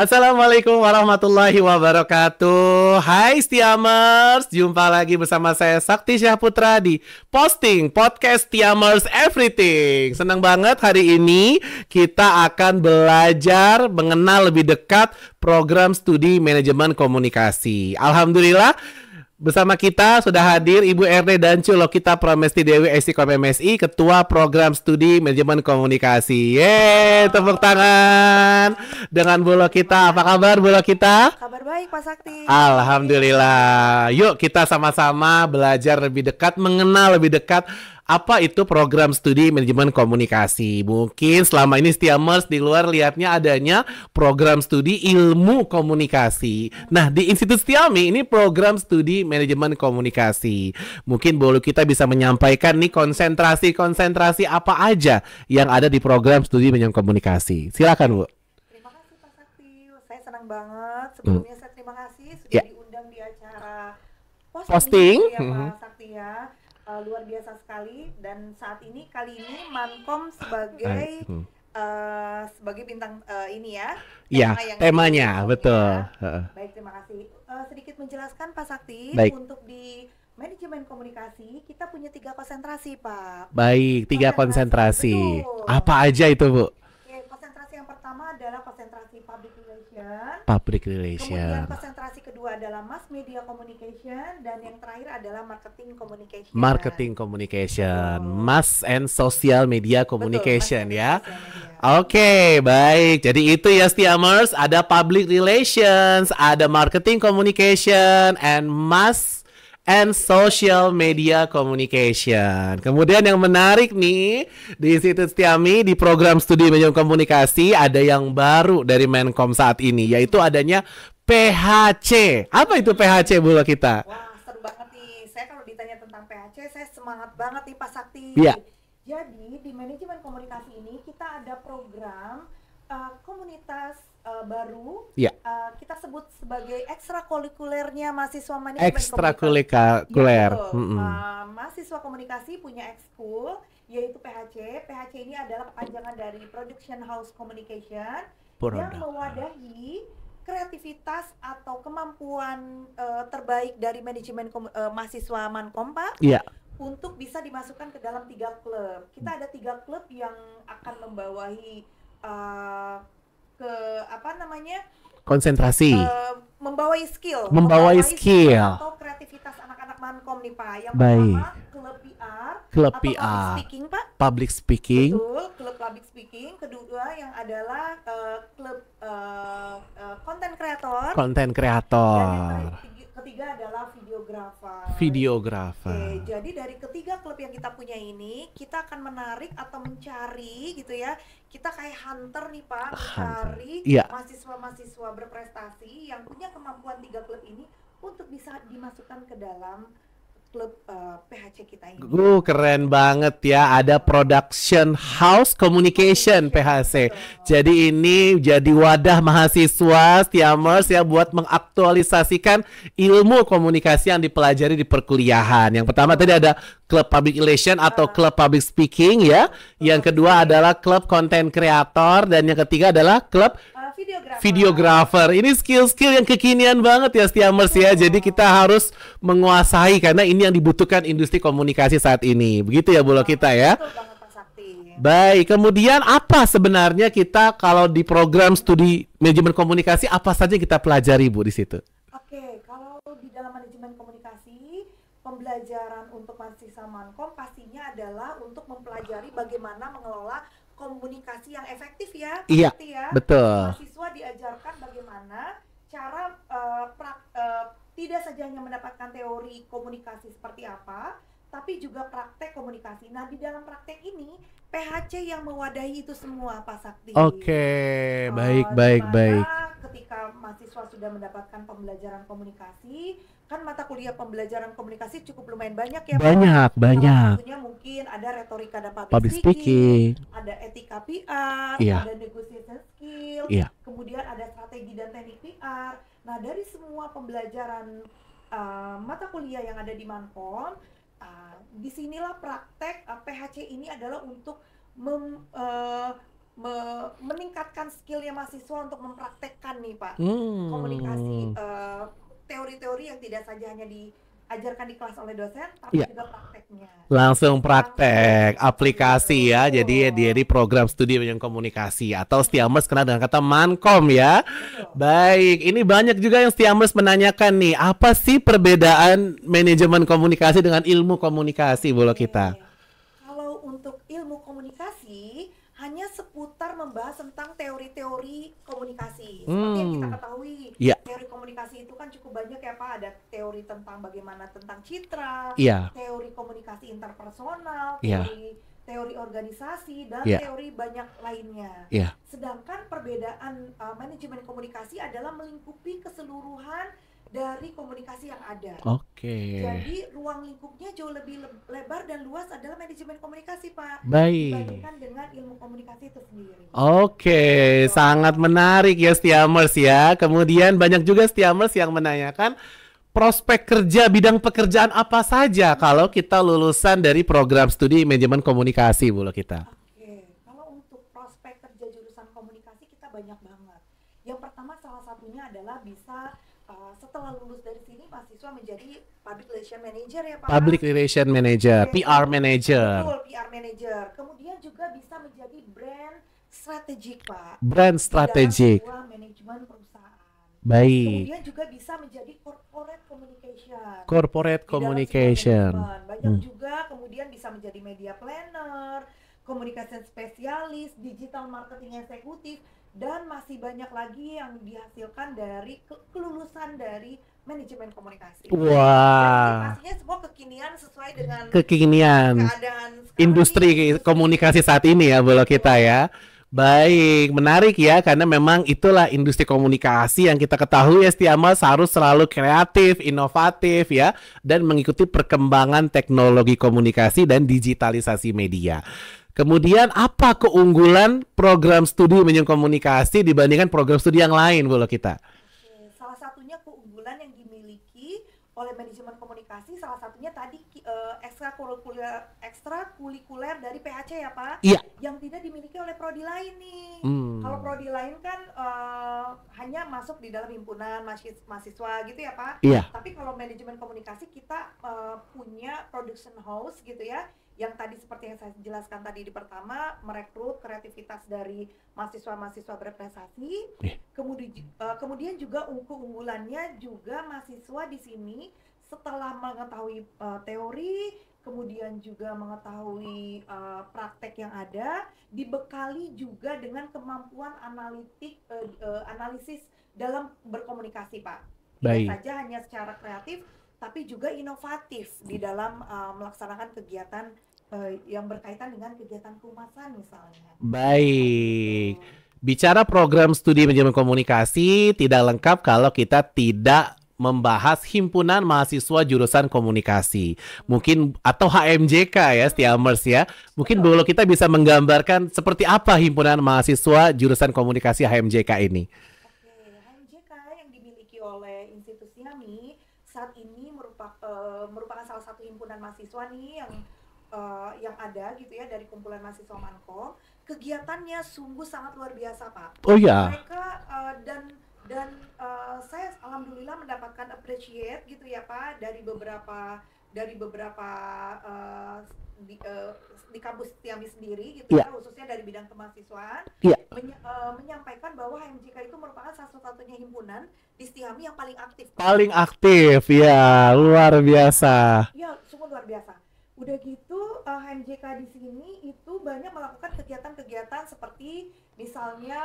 Assalamualaikum warahmatullahi wabarakatuh. Hai Stiamers, jumpa lagi bersama saya Sakti Syahputra di Posting Podcast Stiamers Everything. Senang banget hari ini kita akan belajar mengenal lebih dekat program studi manajemen komunikasi. Alhamdulillah bersama kita sudah hadir Ibu RD Dancu Lokita Pramesti Dewi Eskom MSI, Ketua Program Studi Manajemen Komunikasi. Yeay, tepuk tangan dengan Bu Lokita. Apa kabar Bu Lokita? Kabar baik Pak Sakti. Alhamdulillah. Yuk kita sama-sama belajar lebih dekat, mengenal lebih dekat apa itu program studi manajemen komunikasi. Mungkin selama ini Stiamers di luar lihatnya adanya program studi ilmu komunikasi. Nah, di Institut Stiami ini program studi manajemen komunikasi. Mungkin boleh kita bisa menyampaikan nih konsentrasi apa aja yang ada di program studi manajemen komunikasi. Silakan, Bu. Terima kasih Pak Sakti. Saya senang banget. Sebelumnya saya terima kasih sudah diundang di acara Posting. ya Pak Sakti ya. Luar biasa sekali, dan saat ini kali ini Mankom sebagai sebagai bintang ini ya. Iya, temanya betul. Baik, terima kasih. Sedikit menjelaskan Pak Sakti, Baik. untuk di manajemen komunikasi kita punya 3 konsentrasi Pak. Baik, 3 konsentrasi. Betul. Apa aja itu, Bu? Oke, konsentrasi yang pertama adalah konsentrasi public relation. Public Kemudian relation. konsentrasi kedua adalah mass media communication, dan yang terakhir adalah marketing communication. Marketing communication, mass and social media communication. Betul, Ya. social media. Oke, baik. Jadi itu ya Stiamers, ada public relations, ada marketing communication, and mass and social media communication. Kemudian yang menarik nih di Institut Stiami di program studi manajemen komunikasi ada yang baru dari Menkom saat ini, yaitu adanya PHC. Apa itu PHC, Bu kita? Wah, seru banget nih. Saya kalau ditanya tentang PHC, saya semangat banget nih Pak Sakti. Iya. Jadi di manajemen komunikasi ini kita ada program komunitas baru. Iya. Kita sebut sebagai ekstrakurikulernya mahasiswa manajemen Ekstrakurikuler. Ya, betul. Mahasiswa komunikasi punya ekskul yaitu PHC. PHC ini adalah kepanjangan dari Production House Communication yang mewadahi kreativitas atau kemampuan terbaik dari manajemen mahasiswa Mankom, Pak. Iya. Untuk bisa dimasukkan ke dalam 3 klub. Kita ada 3 klub yang akan membawahi ke apa namanya? Konsentrasi. Membawahi skill atau kreativitas anak-anak Mankom nih Pak. Yang pertama klub PR Klub atau PR. public speaking Pak. Public speaking. Betul, klub public speaking. Kedua yang adalah klub content creator. Content Dan creator. yang ketiga adalah videographer. Videographer. Oke, jadi dari ketiga klub yang kita punya ini, kita akan menarik atau mencari gitu ya. Kita kayak hunter nih Pak, mencari Iya. mahasiswa-mahasiswa berprestasi yang punya kemampuan 3 klub ini untuk bisa dimasukkan ke dalam klub PHC kita ini. Keren banget ya. Ada Production House Communication PHC. Jadi ini jadi wadah mahasiswa Stiamers ya buat mengaktualisasikan ilmu komunikasi yang dipelajari di perkuliahan. Yang pertama tadi ada klub public relation atau klub public speaking ya. Yang kedua adalah klub content creator, dan yang ketiga adalah klub videographer. Ini skill-skill yang kekinian banget ya Stiamers ya. Jadi kita harus menguasai karena ini yang dibutuhkan industri komunikasi saat ini. Begitu ya Bu kita ya. Betul banget Pak Sakti. Baik, kemudian apa sebenarnya kita kalau di program studi manajemen komunikasi apa saja yang kita pelajari Bu di situ? Oke, kalau di dalam manajemen komunikasi, pembelajaran untuk mahasiswa Mankom pastinya adalah untuk mempelajari bagaimana mengelola komunikasi yang efektif ya. Iya, Pasti ya. betul. Mahasiswa diajarkan bagaimana cara tidak saja hanya mendapatkan teori komunikasi seperti apa, tapi juga praktek komunikasi. Nah, di dalam praktek ini PHC yang mewadahi itu semua Pak Sakti. Oke, baik. Ketika mahasiswa sudah mendapatkan pembelajaran komunikasi, kan mata kuliah pembelajaran komunikasi cukup lumayan banyak ya Pak. Banyak. Salah satunya mungkin ada retorika dan public speaking, ada etika PR, Iya. ada negotiation skill, Iya. kemudian ada strategi dan teknik PR. Nah, dari semua pembelajaran mata kuliah yang ada di Mankom, disinilah praktek PHC ini adalah untuk meningkatkan skillnya mahasiswa untuk mempraktekkan nih Pak komunikasi, teori-teori yang tidak saja hanya diajarkan di kelas oleh dosen, tapi juga prakteknya. Langsung praktek aplikasi ya. Jadi dari program studi manajemen komunikasi atau Stiamers kenal dengan kata Mankom ya. Baik, ini banyak juga yang Stiamers menanyakan nih, apa sih perbedaan manajemen komunikasi dengan ilmu komunikasi Bolo kita? Kalau untuk ilmu komunikasi hanya seputar membahas tentang teori-teori komunikasi. Seperti yang kita ketahui, teori komunikasi itu kan cukup banyak ya Pak. Ada teori tentang bagaimana tentang citra, teori komunikasi interpersonal, teori organisasi, dan teori banyak lainnya. Sedangkan perbedaan manajemen komunikasi adalah melingkupi keseluruhan dari komunikasi yang ada. Jadi ruang lingkupnya jauh lebih lebar dan luas adalah manajemen komunikasi Pak. Dibandingkan dengan ilmu komunikasi itu sendiri. Sangat menarik ya Stiamers ya. Kemudian banyak juga Stiamers yang menanyakan prospek kerja, bidang pekerjaan apa saja kalau kita lulusan dari program studi manajemen komunikasi Bolo kita. Kalau untuk prospek kerja jurusan komunikasi kita banyak banget. Yang pertama salah satunya adalah bisa setelah lulus dari sini mahasiswa menjadi public relation manager ya Pak. Public relation manager, PR manager. Betul, PR manager. Kemudian juga bisa menjadi brand strategik Pak. Brand strategik. Dalam sebuah manajemen perusahaan. Baik. Kemudian juga bisa menjadi corporate communication. Corporate communication. Banyak juga kemudian bisa menjadi media planner, communication spesialis, digital marketing eksekutif, dan masih banyak lagi yang dihasilkan dari kelulusan dari manajemen komunikasi. Wah. Pastinya semua kekinian sesuai dengan keadaan industri komunikasi saat ini ya Bolo kita ya. Baik, menarik ya, karena memang itulah industri komunikasi yang kita ketahui ya Stiamers harus selalu kreatif, inovatif ya, dan mengikuti perkembangan teknologi komunikasi dan digitalisasi media. Kemudian apa keunggulan program studi manajemen komunikasi dibandingkan program studi yang lain Bolo kita? Salah satunya keunggulan yang dimiliki oleh manajemen komunikasi, salah satunya tadi ekstrakurikuler dari PHC ya Pak, yang tidak dimiliki oleh prodi lain nih. Kalau prodi lain kan hanya masuk di dalam himpunan mahasiswa gitu ya Pak. Tapi kalau manajemen komunikasi kita punya production house gitu ya, yang tadi seperti yang saya jelaskan tadi di pertama, merekrut kreativitas dari mahasiswa-mahasiswa berprestasi. Kemudian juga keunggulannya juga mahasiswa di sini setelah mengetahui teori, kemudian juga mengetahui praktek yang ada, dibekali juga dengan kemampuan analisis dalam berkomunikasi Pak. Tidak saja hanya secara kreatif, tapi juga inovatif di dalam melaksanakan kegiatan yang berkaitan dengan kegiatan kehumasan misalnya. Baik. Bicara program studi manajemen komunikasi tidak lengkap kalau kita tidak membahas himpunan mahasiswa jurusan komunikasi. Mungkin atau HMJK ya Stiamers ya. Mungkin Bolo kita bisa menggambarkan seperti apa himpunan mahasiswa jurusan komunikasi HMJK ini. HMJK yang dimiliki oleh institusi kami saat ini merupakan salah satu himpunan mahasiswa nih yang ada gitu ya dari kumpulan mahasiswa Mankom. Kegiatannya sungguh sangat luar biasa Pak. Mereka dan saya alhamdulillah mendapatkan appreciate gitu ya Pak dari beberapa di kampus Stiami sendiri gitu ya, khususnya dari bidang kemahasiswaan, menyampaikan bahwa HMJK itu merupakan satu-satunya himpunan di Stiami yang paling aktif. Paling aktif ya, luar biasa. Ya, sungguh luar biasa. Udah gitu HMJK di sini itu banyak melakukan kegiatan-kegiatan seperti misalnya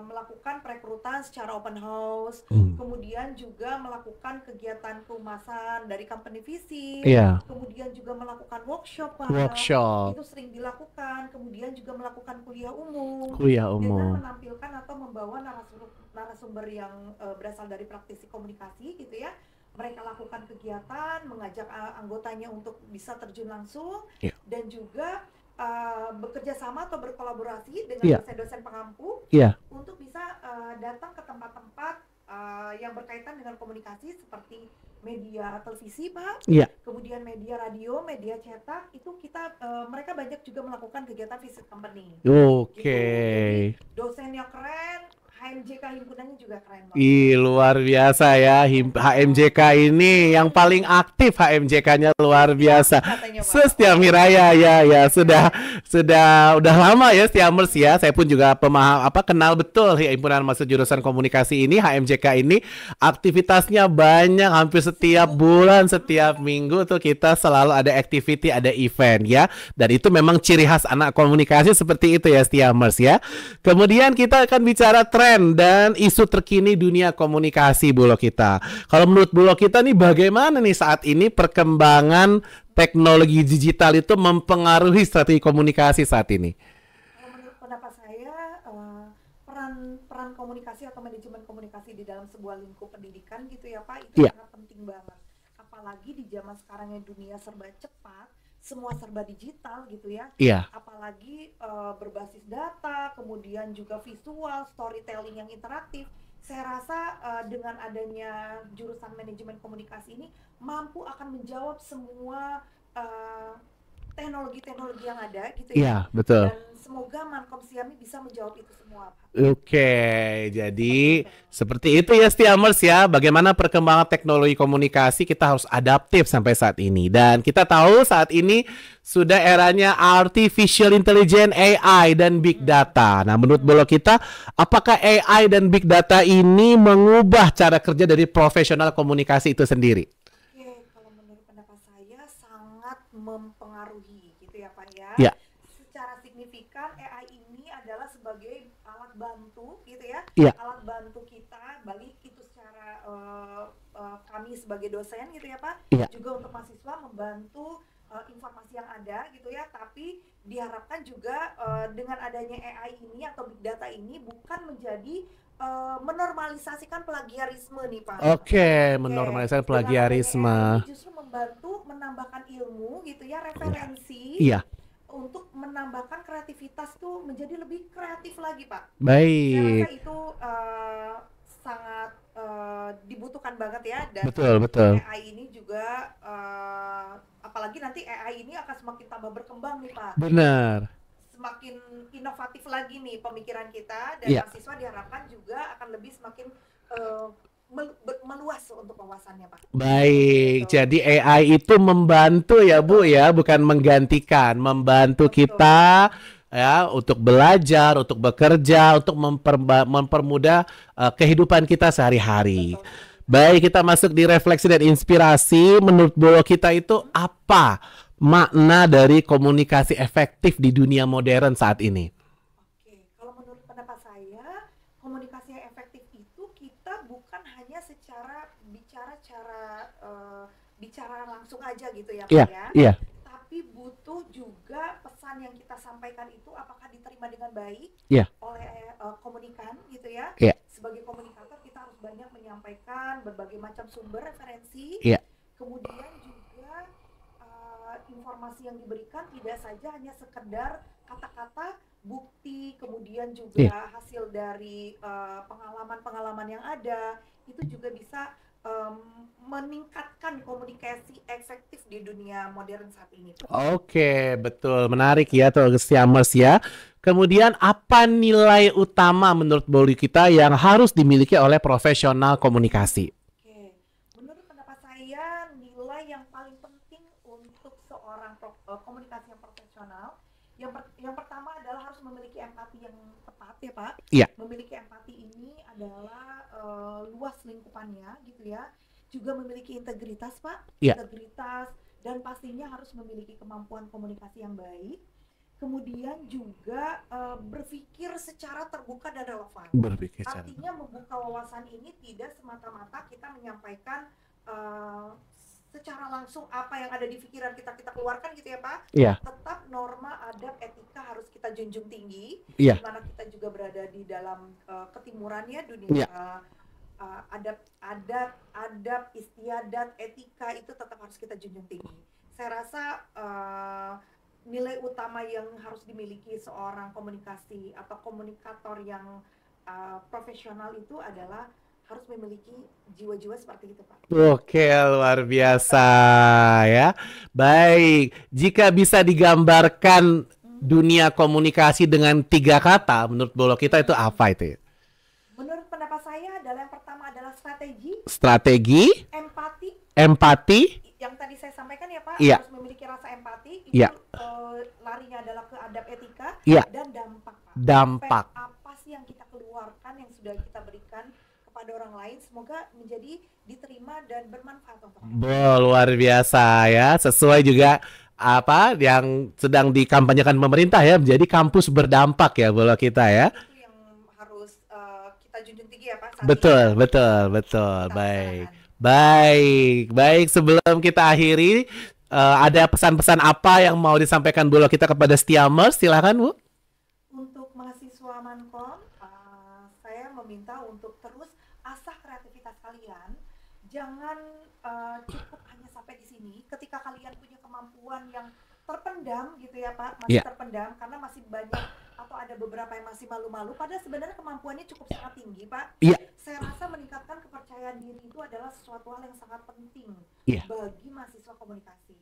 melakukan perekrutan secara open house, kemudian juga melakukan kegiatan kehumasan dari company visit, kemudian juga melakukan workshop, itu sering dilakukan, kemudian juga melakukan kuliah umum dengan menampilkan atau membawa narasumber yang berasal dari praktisi komunikasi gitu ya. Mereka lakukan kegiatan, mengajak anggotanya untuk bisa terjun langsung, dan juga bekerja sama atau berkolaborasi dengan dosen-dosen pengampu untuk bisa datang ke tempat-tempat yang berkaitan dengan komunikasi seperti media televisi, Pak. Iya. Kemudian media radio, media cetak, itu kita mereka banyak juga melakukan kegiatan visit company. Oke. Gitu. Jadi dosennya keren, HMJK himpunannya juga keren banget. Ih, luar biasa ya. HMJK ini yang paling aktif, HMJK-nya luar biasa. Setiami Raya ya sudah udah lama ya Stiamers ya. Saya pun juga kenal betul himpunan mahasiswa jurusan komunikasi ini, HMJK ini. Aktivitasnya banyak, hampir setiap bulan, setiap minggu tuh kita selalu ada activity, ada event ya. Dan itu memang ciri khas anak komunikasi seperti itu ya Stiamers ya. Kemudian kita akan bicara tren dan isu terkini dunia komunikasi Bulog kita. Kalau menurut Bulog kita nih bagaimana nih saat ini perkembangan teknologi digital itu mempengaruhi strategi komunikasi saat ini? Menurut pendapat saya peran komunikasi atau manajemen komunikasi di dalam sebuah lingkup pendidikan gitu ya Pak, itu sangat penting banget. Apalagi di zaman sekarang yang dunia serba cepat, semua serba digital gitu ya. Apalagi berbasis data, kemudian juga visual, storytelling yang interaktif. Saya rasa dengan adanya jurusan manajemen komunikasi ini mampu akan menjawab semua teknologi-teknologi yang ada gitu ya. Iya, betul. Dan semoga Mankom Siami bisa menjawab itu semua, Pak. Oke, jadi seperti itu ya Stiamers ya. Bagaimana perkembangan teknologi komunikasi kita harus adaptif sampai saat ini. Dan kita tahu saat ini sudah eranya artificial intelligence, AI dan big data. Nah, menurut Bulog kita, apakah AI dan big data ini mengubah cara kerja dari profesional komunikasi itu sendiri? Kalau menurut pendapat saya sangat mempengaruhi gitu ya Pak ya. Ya. Secara signifikan AI ini adalah sebagai alat bantu gitu ya. Alat bantu kita, balik itu secara kami sebagai dosen gitu ya Pak. Juga untuk mahasiswa membantu informasi yang ada gitu ya, tapi diharapkan juga dengan adanya AI ini atau big data ini bukan menjadi menormalisasikan plagiarisme nih Pak. Oke, menormalisasikan plagiarisme. Ini justru membantu menambahkan ilmu gitu ya, referensi. Untuk menambahkan kreativitas tuh menjadi lebih kreatif lagi Pak. Baik. Saya rasa itu sangat dibutuhkan banget ya, dan betul. AI ini juga apalagi nanti AI ini akan semakin tambah berkembang nih Pak. Benar. Semakin inovatif lagi nih pemikiran kita, dan mahasiswa diharapkan juga akan lebih semakin meluas untuk wawasannya Pak. Baik, gitu. Jadi AI itu membantu ya Bu ya, bukan menggantikan, membantu kita ya untuk belajar, untuk bekerja, untuk mempermudah kehidupan kita sehari-hari. Baik, kita masuk di refleksi dan inspirasi. Menurut Bulog kita itu apa makna dari komunikasi efektif di dunia modern saat ini? Oke, kalau menurut pendapat saya, komunikasi yang efektif itu kita bukan hanya secara bicara langsung aja gitu ya Pak ya. Tapi butuh juga pesan yang kita sampaikan itu apakah diterima dengan baik oleh komunikan gitu ya. Sebagai komunikator kita harus banyak menyampaikan berbagai macam sumber referensi. Kemudian juga informasi yang diberikan tidak saja hanya sekedar kata-kata, bukti, kemudian juga hasil dari pengalaman-pengalaman yang ada, itu juga bisa meningkatkan komunikasi efektif di dunia modern saat ini. Oke, betul, menarik ya tuh Stiamers ya. Kemudian apa nilai utama menurut Bulog kita yang harus dimiliki oleh profesional komunikasi? Oke, menurut pendapat saya nilai yang paling penting untuk seorang komunikasi yang profesional, yang pertama adalah harus memiliki empati yang tepat ya Pak. Memiliki empati ini adalah luas lingkupannya gitu ya. Juga memiliki integritas Pak, integritas, dan pastinya harus memiliki kemampuan komunikasi yang baik. Kemudian juga berpikir secara terbuka dan relevan. Artinya membuka wawasan ini tidak semata-mata kita menyampaikan secara langsung apa yang ada di pikiran kita keluarkan gitu ya Pak. Tetap norma, adab, etika harus kita junjung tinggi. Di mana kita juga berada di dalam ketimuran ya dunia. Adab, istiadat, etika itu tetap harus kita junjung tinggi. Saya rasa nilai utama yang harus dimiliki seorang komunikasi atau komunikator yang profesional itu adalah harus memiliki jiwa-jiwa seperti itu, Pak. Oke, luar biasa ya. Baik, jika bisa digambarkan dunia komunikasi dengan 3 kata, menurut Bolo kita itu apa itu ya? Menurut pendapat saya adalah yang pertama adalah strategi, empati, yang tadi saya sampaikan ya Pak, iya, harus memiliki rasa empati, itu iya, larinya adalah ke adab etika, iya, dan dampak Pak. dampak. Apa sih yang kita keluarkan, yang sudah kita berikan kepada orang lain, semoga menjadi diterima dan bermanfaat untuk orang lain. Luar biasa ya, sesuai juga apa yang sedang dikampanyekan pemerintah ya, menjadi kampus berdampak ya Bolo kita ya. Itu yang harus kita junjung tinggi ya Pak. Betul, betul. Baik. Baik. Sebelum kita akhiri, ada pesan-pesan apa yang mau disampaikan Bolo kita kepada Stiamers? Silakan Bu. Untuk mahasiswa Mankom, saya meminta untuk terus asah kreativitas kalian. Jangan cukup hanya sampai di sini. Ketika kalian punya kemampuan yang terpendam gitu ya Pak, masih terpendam karena masih banyak atau ada beberapa yang masih malu-malu. Padahal sebenarnya kemampuannya cukup sangat tinggi Pak. Saya rasa meningkatkan kepercayaan diri itu adalah sesuatu hal yang sangat penting bagi mahasiswa komunikasi.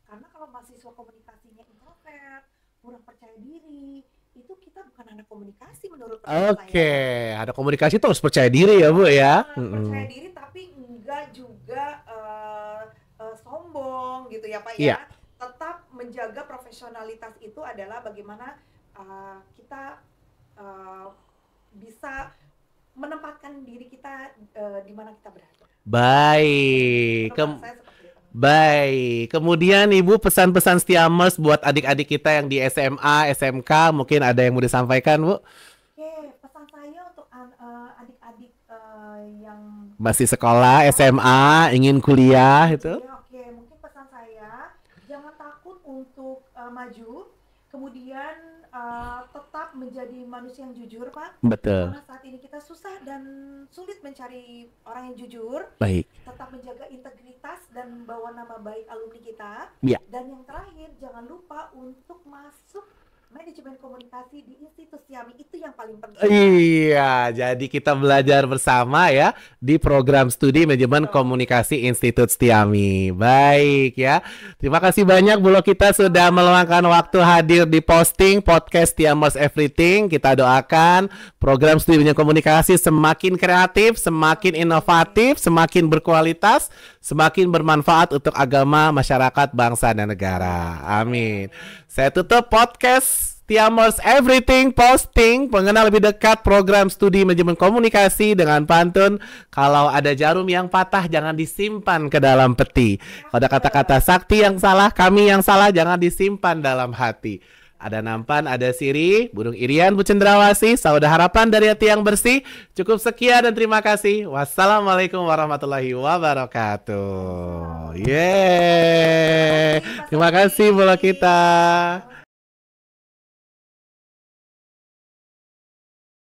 Karena kalau mahasiswa komunikasinya introvert, kurang percaya diri, itu kita bukan anak komunikasi menurut saya. Oke, ada komunikasi tuh harus percaya diri ya Bu ya. Percaya diri tapi enggak juga sombong gitu ya Pak ya. Tetap menjaga profesionalitas itu adalah bagaimana kita bisa menempatkan diri kita di mana kita berada. Baik. Baik. Kemudian Ibu pesan-pesan Stiamers buat adik-adik kita yang di SMA, SMK, mungkin ada yang mau disampaikan Bu? Oke, pesan saya untuk adik-adik yang masih sekolah, SMA, ingin kuliah itu. Oke, mungkin pesan saya jangan takut untuk maju, kemudian tetap menjadi manusia yang jujur Pak. Betul. Karena saat ini kita susah dan sulit mencari orang yang jujur. Baik. Tetap menjaga integritas dan bawa nama baik alumni kita. Dan yang terakhir jangan lupa untuk masuk manajemen komunikasi di Institut Stiami, itu yang paling penting. Iya, jadi kita belajar bersama ya di program studi manajemen komunikasi Institut Stiami. Baik ya. Terima kasih banyak Bolo kita sudah meluangkan waktu hadir di posting podcast Stiamers Everything. Kita doakan program studi manajemen komunikasi semakin kreatif, semakin inovatif, semakin berkualitas, semakin bermanfaat untuk agama, masyarakat, bangsa dan negara. Amin. Saya tutup podcast Stiamers Everything posting mengenal lebih dekat program studi manajemen komunikasi dengan pantun, kalau ada jarum yang patah jangan disimpan ke dalam peti. Kalau ada kata-kata sakti yang salah, kami yang salah, jangan disimpan dalam hati. Ada nampan, ada siri, burung irian, Bu Cendrawasih, saudah harapan dari hati yang bersih. Cukup sekian dan terima kasih. Wassalamualaikum warahmatullahi wabarakatuh. Yeay. Terima kasih Bolo kita.